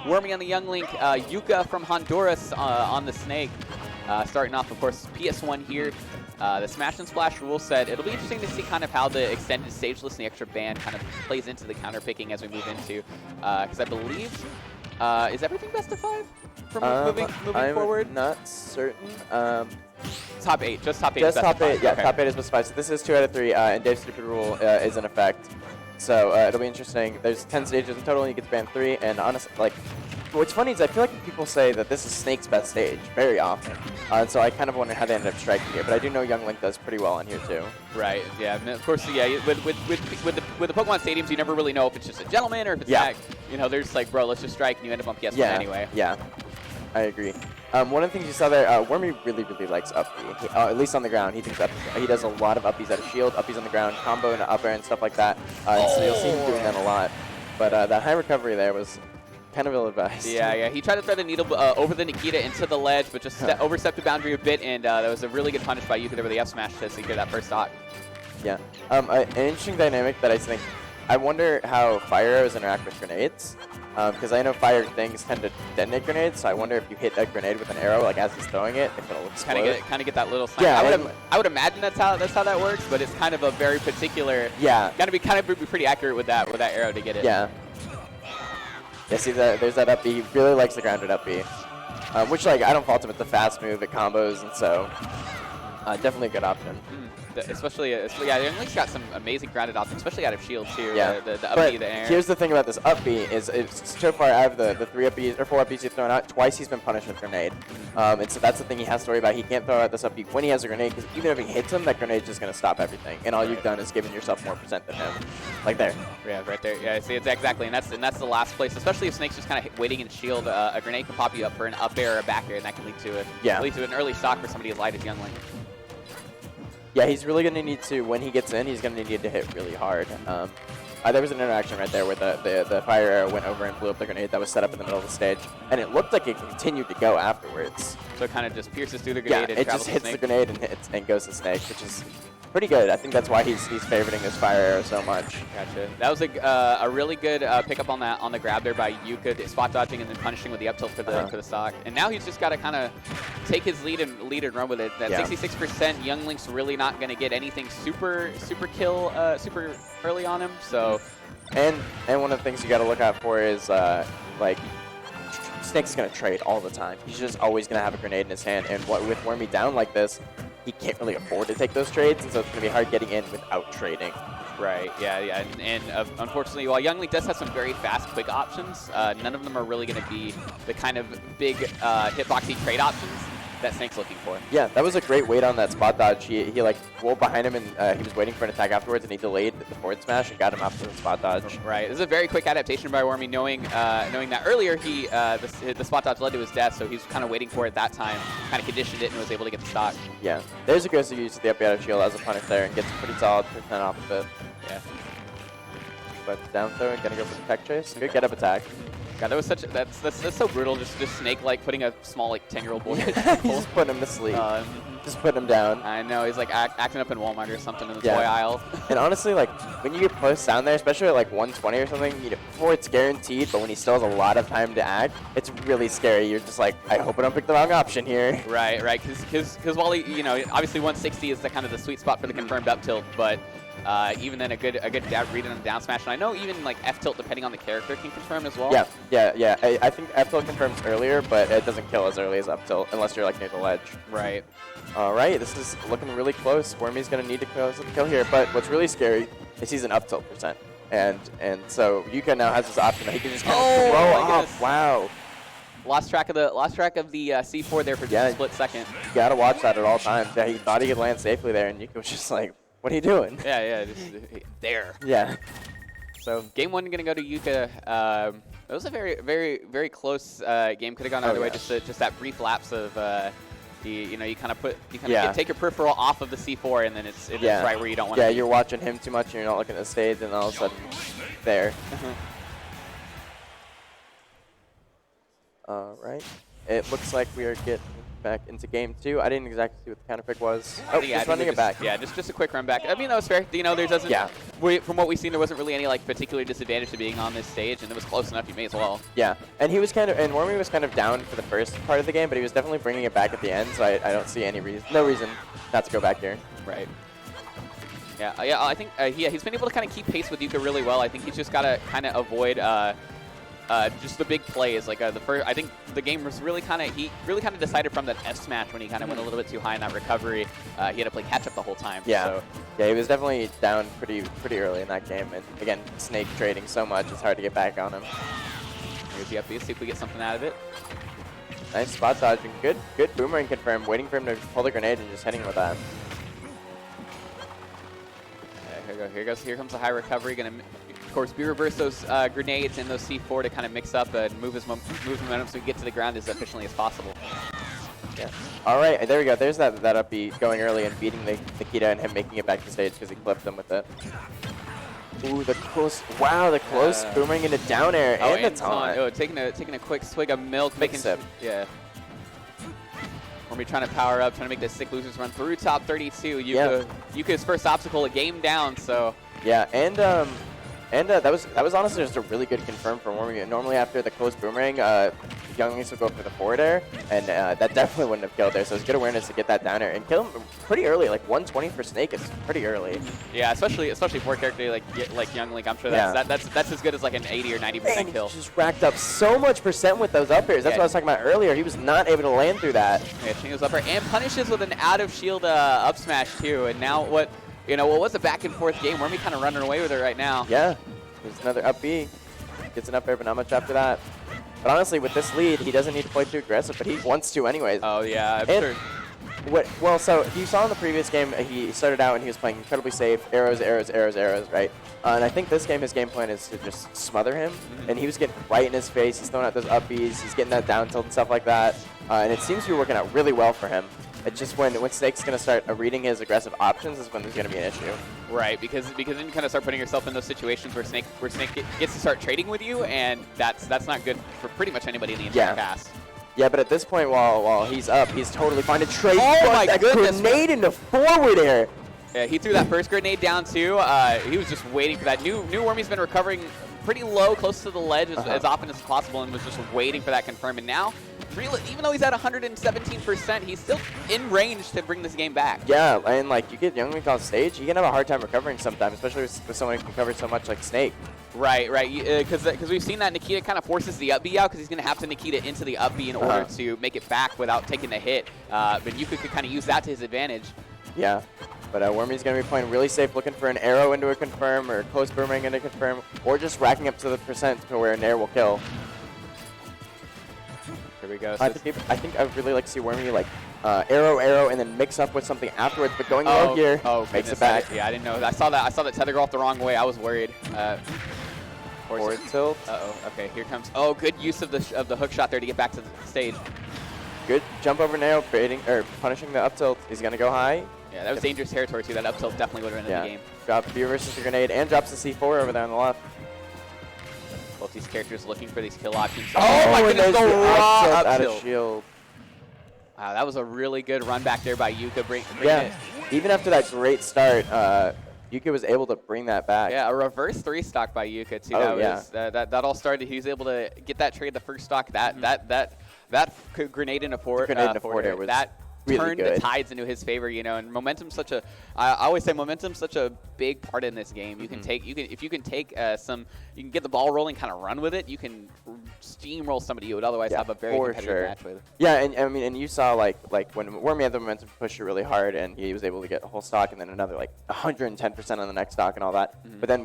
Wormy on the Young Link, Yuka from Honduras on the Snake. Starting off, of course, PS1 here. The Smash and Splash rule set. It'll be interesting to see kind of how the extended stage list and the extra ban kind of plays into the counter picking as we move into. Because I believe, is everything best of 5 from moving forward? I'm not certain. Top 8, just top 8. Just top 8, yeah, okay. top 8 is best of 5. So this is 2 out of 3, and Dave's stupid rule is in effect. So it'll be interesting. There's 10 stages in total, and you get to ban 3. And honestly, like, what's funny is I feel like people say that this is Snake's best stage very often. And so I kind of wonder how they ended up striking here. But I do know Young Link does pretty well on here too. Right. Yeah. And of course, yeah. With the Pokemon stadiums, you never really know if it's just a gentleman or if it's like, you know, there's like, bro, let's just strike, and you end up on PS1 anyway. Yeah. I agree. One of the things you saw there, Wormy really likes up B. At least on the ground, he thinks up. He does a lot of uppies out of shield, uppies on the ground, combo and up air and stuff like that. So you'll see him doing that a lot. But that high recovery there was kind of ill-advised. Yeah. He tried to throw the needle over the Nikita into the ledge, but just overstepped the boundary a bit, and that was a really good punish by Yuka there with the F smash to secure that first stock. Yeah. An interesting dynamic that I think, I wonder how fire arrows interact with grenades. Because I know fire things tend to detonate grenades, so I wonder if you hit a grenade with an arrow, like as he's throwing it, if it'll explode. Kind of get that little snipe. Yeah, I would imagine that's how that works, but it's kind of a very particular. Yeah. Got to be kind of pretty accurate with that arrow to get it. Yeah. Yeah. See, there's that up B. He really likes the grounded up B, which like I don't fault him. It's a fast move. It combos, and so definitely a good option. Especially, yeah, Young Link's got some amazing grounded options, especially out of shield too. Yeah. The up but B, the air. Here's the thing about this up B is so far out of the 3 up Bs or 4 up Bs he's thrown out, twice he's been punished with grenade. And so that's the thing he has to worry about. He can't throw out this up B when he has a grenade, because even if he hits him, that grenade's just going to stop everything. And all you've done is given yourself more percent than him. Like there. Yeah, right there. Yeah, see, it's exactly, and that's the last place. Especially if Snake's just kind of waiting in shield, a grenade can pop you up for an up air or a back air, and that can lead to an early stock for somebody as light as Young Link. Yeah, he's really going to need to, when he gets in, he's going to need to hit really hard. There was an interaction right there where the fire arrow went over and blew up the grenade that was set up in the middle of the stage. And it looked like it continued to go afterwards. So it kind of just pierces through the grenade and it travels just hits to the grenade and goes to Snake, which is pretty good. I think that's why he's favoriting this fire arrow so much. Gotcha. That was a really good pickup on the grab there by Yuka, spot dodging and then punishing with the up tilt for the stock. And now he's just got to kind of take his lead and run with it. That 66%, Young Link's really not going to get anything super early on him. So, and one of the things you got to look out for is like Snake's going to trade all the time. He's just always going to have a grenade in his hand, and with Wormy down like this, he can't really afford to take those trades, and so it's going to be hard getting in without trading. Right, yeah. And unfortunately, while Young Link does have some very fast, quick options, none of them are really going to be the kind of big hitboxy trade options that Snake's looking for. Yeah, that was a great wait on that spot dodge. He like rolled behind him, and he was waiting for an attack afterwards, and he delayed the forward smash and got him after the spot dodge. Right, this is a very quick adaptation by Wormy, knowing that earlier the spot dodge led to his death, so he was kind of waiting for it that time, kind of conditioned it, and was able to get the stock. Yeah, there's a ghost who uses the up out of shield as a punish there and gets a pretty solid percent off of it. Yeah. But down throw and gonna go for the tech chase. Good get up attack. God, that was that's so brutal. Just Snake like putting a small like 10-year-old boy. He's just putting him to sleep. Just putting him down. I know, he's like acting up in Walmart or something in the toy aisle. And honestly, like when you get posts down there, especially at like 120 or something, before it's guaranteed, but when he still has a lot of time to act, it's really scary. You're just like, I hope I don't pick the wrong option here. Right. Because while he, obviously 160 is the kind of the sweet spot for the confirmed up tilt, but even then a good read on the down smash. And I know even like F tilt, depending on the character, can confirm as well. Yeah. I think F tilt confirms earlier, but it doesn't kill as early as up tilt unless you're like near the ledge. Right. All right, this is looking really close. Wormy's gonna need to kill here, but what's really scary is he's an up tilt percent, and so Yuka now has this option that he can just kind of throw off. Wow. Lost track of the C4 there for just a split second. You gotta watch that at all times. Yeah, he thought he could land safely there, and Yuka was just like, "What are you doing?" Yeah, just there. Yeah. So game one gonna go to Yuka. It was a very, very, very close game. Could have gone either way. Just that brief lapse of you kind of take your peripheral off of the C4, and then it's right where you don't want to. Yeah, you're watching him too much, and you're not looking at the stage, and all of a sudden, there. All right. It looks like we are getting back into game 2. I didn't exactly see what the counter pick was. I Oh, think- just running it back. Yeah, just a quick run back. I mean, that was fair. You know, there doesn't. Yeah. From what we've seen, there wasn't really any like particular disadvantage to being on this stage, and it was close enough. You may as well. Yeah, and he was and Wormy was kind of down for the first part of the game, but he was definitely bringing it back at the end. So I don't see no reason not to go back here. Right. Yeah, yeah. I think he's been able to kind of keep pace with Yuka really well. I think he's just got to kind of avoid just the big plays. Like the first, I think the game was really he really kind of decided from that F smash when he kind of went a little bit too high in that recovery. He had to play catch up the whole time. Yeah, So. yeah, he was definitely down pretty early in that game, and again, Snake trading so much, it's hard to get back on him. Here's the FB, see if we get something out of it. Nice spot dodging, good boomerang confirm, waiting for him to pull the grenade and just hitting with that. Here comes a high recovery. Gonna, of course, reverse those grenades and those C4 to kind of mix up and move his momentum so we can get to the ground as efficiently as possible. Yeah. All right, there we go. There's that up B going early and beating the Nikita and him making it back to stage because he clipped them with it. Ooh, the close! Wow, the close boomerang into down air and the taunt. Oh, taking a quick swig of milk, making sip. Yeah. We're trying to power up, trying to make the sick losers run through top 32. Yuka's first obstacle, a game down. So yeah, and that was honestly just a really good confirm for Wormy. Normally after the close boomerang, Younglings would go for the forward air, and that definitely wouldn't have killed there. So it's good awareness to get that down air and kill him pretty early. Like 120 for Snake is pretty early. Yeah, especially for a character like Youngling. I'm sure that's as good as like an 80 or 90% kill. He just racked up so much percent with those up airs. That's what I was talking about earlier. He was not able to land through that. Yeah, Chingo's up air and punishes with an out of shield up smash too. And now what was a back and forth game? Wormy kind of running away with it right now. Yeah, there's another up B. Gets an up air, but not much after that. But honestly, with this lead, he doesn't need to play too aggressive, but he wants to anyways. Oh, yeah, I'm sure. Well, so you saw in the previous game, he started out and he was playing incredibly safe, arrows, right? And I think this game, his game plan is to just smother him, and he was getting right in his face. He's throwing out those up Bs, he's getting that down tilt and stuff like that, and it seems to be working out really well for him. It's just when Snake's going to start reading his aggressive options is when there's going to be an issue. Right, because then you kind of start putting yourself in those situations where Snake gets to start trading with you, and that's not good for pretty much anybody in the entire cast. Yeah, but at this point, while he's up, he's totally fine to trade. Oh my goodness! Grenade into forward air. Yeah, he threw that first grenade down too. He was just waiting for that. New Wormy's been recovering pretty low, close to the ledge as often as possible, and was just waiting for that confirm. And now, even though he's at 117%, he's still in range to bring this game back. Yeah, and like you get Youngling on stage, you can have a hard time recovering sometimes, especially with someone who can cover so much like Snake. Right, because we've seen that Nikita kind of forces the up B out because he's going to have to Nikita into the up B in order to make it back without taking the hit. But Yuka could kind of use that to his advantage. Yeah, but Wormy's going to be playing really safe, looking for an arrow into a confirm or a close boomerang into a confirm, or just racking up to the percent to where an air will kill. Here we go. I think I would really like to see Wormy like arrow, and then mix up with something afterwards. But going low here makes it back. Yeah, I didn't know. I saw that tether go off the wrong way. I was worried. Forward tilt. Okay, here comes. Oh, good use of the hook shot there to get back to the stage. Good jump over nail, punishing the up tilt. He's gonna go high. Yeah, that was dangerous territory too. That up tilt definitely would have ended the game. Drop B versus the grenade and drops the C4 over there on the left. Both these characters looking for these kill options. Oh my goodness, the raw up out of shield. Wow, that was a really good run back there by Yuka. Even after that great start, Yuka was able to bring that back. Yeah, a reverse 3-stock by Yuka too. That all started. He was able to get that trade the first stock. That grenade into forward air was that really turned the tides into his favor, and momentum's such a. I always say momentum's such a big part in this game. You can if you can take you can get the ball rolling, kind of run with it. You can steamroll somebody you would otherwise have a very competitive match with. Yeah, and you saw like when Wormy had the momentum to push it really hard, and he was able to get a whole stock and then another like 110% on the next stock and all that. But then